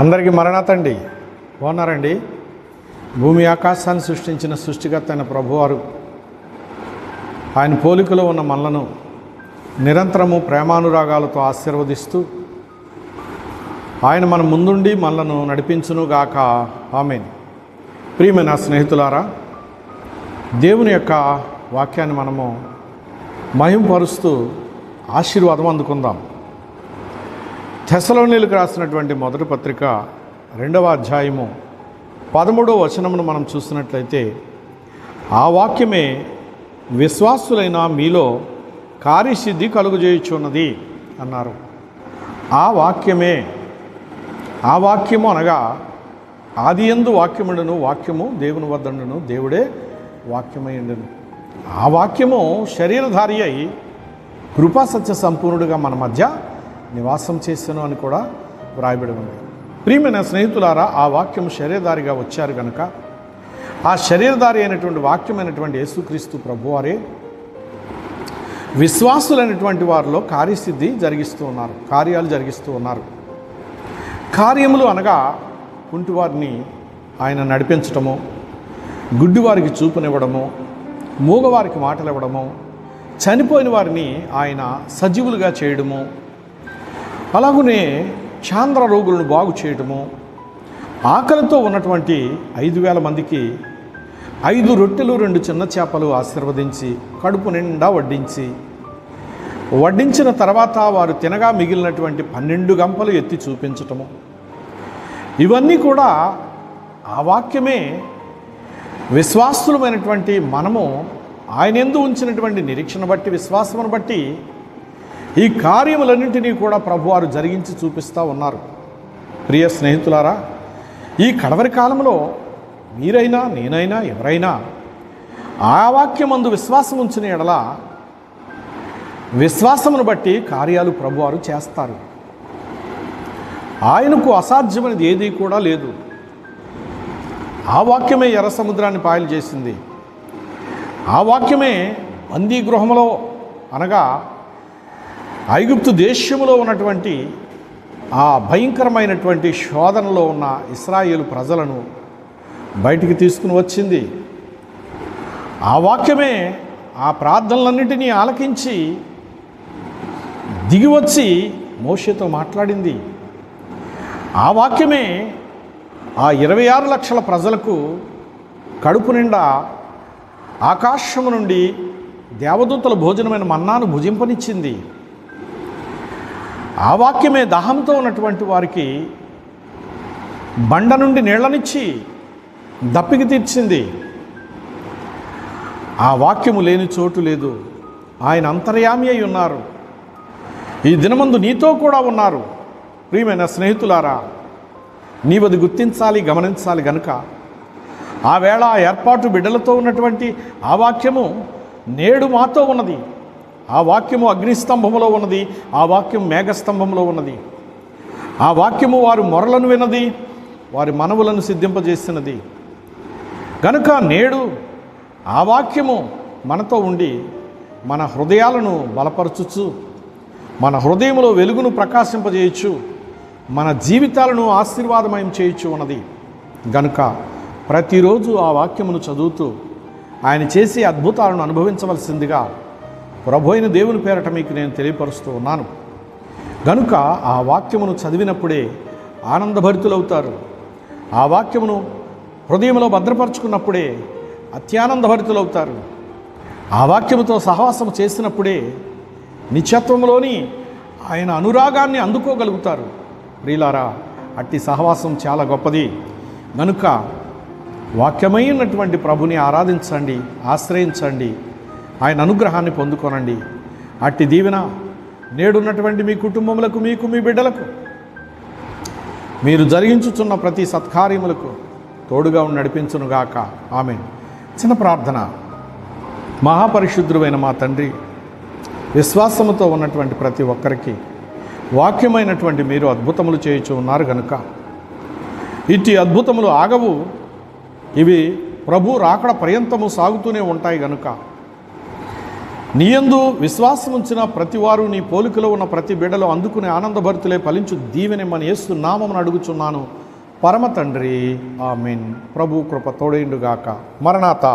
అందరికీ మరణాతండి. బాగున్నారండి? భూమి ఆకాశాన్ని సృష్టించిన సృష్టికర్త అయిన ప్రభువారు ఆయన పోలికలో ఉన్న మనలను నిరంతరము ప్రేమానురాగాలతో ఆశీర్వదిస్తూ ఆయన మన ముందుండి మనలను నడిపించునుగాక. ఆమేన్. ప్రియమైన స్నేహితులారా, దేవుని యొక్క వాక్యాన్ని మనము మహింపరుస్తూ ఆశీర్వాదం అందుకుందాం. తెస్సలోనీయులకు రాసినటువంటి మొదటి పత్రిక 2వ అధ్యాయము 13వ వచనమును మనం చూసినట్లయితే, ఆ వాక్యమే విశ్వాసులైన మీలో కార్యసిద్ధి కలుగజేయుచున్నది అన్నారు. ఆ వాక్యము అనగా ఆదియందు వాక్యముండును, వాక్యము దేవుని వద్దండును, దేవుడే వాక్యమైండును. ఆ వాక్యము శరీరధారి అయి కృపా సత్య సంపూర్ణుడిగా మన మధ్య నివాసం చేశాను అని కూడా వ్రాయబడి ఉంది. ప్రియమైన స్నేహితులారా, ఆ వాక్యం శరీరధారిగా వచ్చారు కనుక ఆ శరీరధారి అయినటువంటి వాక్యమైనటువంటి యేసుక్రీస్తు ప్రభువారే విశ్వాసులైనటువంటి వారిలో కార్యసిద్ధి జరిగిస్తూ ఉన్నారు, కార్యాలు జరిగిస్తూ ఉన్నారు. కార్యములు అనగా కుంటివారిని ఆయన నడిపించటము, గుడ్డివారికి చూపునివ్వడము, మూగవారికి మాటలు ఇవ్వడము, చనిపోయిన వారిని ఆయన సజీవులుగా చేయడము, అలాగనే చాంద్ర రోగులను బాగు చేయడము, ఆకలితో ఉన్నటువంటి 5,000 మందికి 5 రొట్టెలు 2 చిన్న చేపలు ఆశీర్వదించి కడుపు నిండా వడ్డించిన తర్వాత వారు తినగా మిగిలినటువంటి 12 గంపలు ఎత్తి చూపించటము, ఇవన్నీ కూడా ఆ వాక్యమే విశ్వాసులమైనటువంటి మనము ఆయన యందు ఉంచినటువంటి నిరీక్షణ బట్టి, విశ్వాసమును బట్టి ఈ కార్యములన్నింటినీ కూడా ప్రభువారు జరిగించి చూపిస్తూ ఉన్నారు. ప్రియ స్నేహితులారా, ఈ కడవరి కాలంలో మీరైనా నేనైనా ఎవరైనా ఆ వాక్యమందు విశ్వాసం ఉంచిన ఎడల విశ్వాసమును బట్టి కార్యాలు ప్రభువారు చేస్తారు. ఆయనకు అసాధ్యమైనది ఏదీ కూడా లేదు. ఆ వాక్యమే ఎర్ర సముద్రాన్ని పాయలు చేసింది. ఆ వాక్యమే బందీ గృహంలో అనగా ఐగుప్తు దేశములో ఉన్నటువంటి ఆ భయంకరమైనటువంటి శోధనలో ఉన్న ఇశ్రాయేలు ప్రజలను బయటికి తీసుకుని వచ్చింది. ఆ వాక్యమే ఆ ప్రార్థనలన్నింటినీ ఆలకించి దిగివచ్చి మోషేతో మాట్లాడింది. ఆ వాక్యమే ఆ 26 లక్షల ప్రజలకు కడుపు నిండా ఆకాశము నుండి దేవదూతల భోజనమైన మన్నాను భుజింపనిచ్చింది. ఆ వాక్యమే దాహంతో ఉన్నటువంటి వారికి బండ నుండి నీళ్లనిచ్చి దప్పికి తీర్చింది. ఆ వాక్యము లేని చోటు లేదు. ఆయన అంతర్యామి అయి ఉన్నారు. ఈ దినమందు నీతో కూడా ఉన్నారు. ప్రియమైన స్నేహితులారా, నీవది గుర్తించాలి, గమనించాలి గనుక ఆ వేళ ఏర్పాటు బిడ్డలతో ఉన్నటువంటి ఆ వాక్యము నేడు మాతో ఉన్నది. ఆ వాక్యము అగ్నిస్తంభములో ఉన్నది. ఆ వాక్యం మేఘస్తంభంలో ఉన్నది. ఆ వాక్యము వారు మొరలను విన్నది, వారి మనవులను సిద్ధింపజేసినది గనుక నేడు ఆ వాక్యము మనతో ఉండి మన హృదయాలను బలపరచుచు, మన హృదయంలో వెలుగును ప్రకాశింపజేయచ్చు, మన జీవితాలను ఆశీర్వాదమయం చేయొచ్చు ఉన్నది. గనుక ప్రతిరోజు ఆ వాక్యమును చదువుతూ ఆయన చేసే అద్భుతాలను అనుభవించవలసిందిగా ప్రభు అయిన దేవుని పేరట మీకు నేను తెలియపరుస్తూ ఉన్నాను. గనుక ఆ వాక్యమును చదివినప్పుడే ఆనందభరితులవుతారు. ఆ వాక్యమును హృదయంలో భద్రపరుచుకున్నప్పుడే అత్యానందభరితులవుతారు. ఆ వాక్యముతో సహవాసం చేసినప్పుడే నిత్యత్వంలోని ఆయన అనురాగాన్ని అందుకోగలుగుతారు. ప్రియులారా, అట్టి సహవాసం చాలా గొప్పది. గనుక వాక్యమైనటువంటి ప్రభుని ఆరాధించండి, ఆశ్రయించండి, ఆయన అనుగ్రహాన్ని పొందుకోనండి. అట్టి దీవెన నేడున్నటువంటి మీ కుటుంబములకు, మీకు, మీ బిడ్డలకు, మీరు జరిగించుచున్న ప్రతి సత్కార్యములకు తోడుగా నడిపించునుగాక. ఆమేన్. చిన్న ప్రార్థన. మహాపరిశుద్ధుడైన మా తండ్రి, విశ్వాసముతో ఉన్నటువంటి ప్రతి ఒక్కరికి వాక్యమైనటువంటి మీరు అద్భుతములు చేయుచు ఉన్నారు కనుక ఇట్టి అద్భుతములు ఆగవు. ఇవి ప్రభు రాకడ పర్యంతము సాగుతూనే ఉంటాయి. కనుక నీయందు విశ్వాసం ఉంచిన ప్రతివారు నీ పోలికలో ఉన్న ప్రతి బిడ్డలో అందుకునే ఆనందభరితులే ఫలించు దీవెనిమ్మని యేసు నామమున అడుగుచున్నాను పరమ తండ్రి. ఆమేన్. ప్రభు కృప తోడైండుగాక. మరణాత.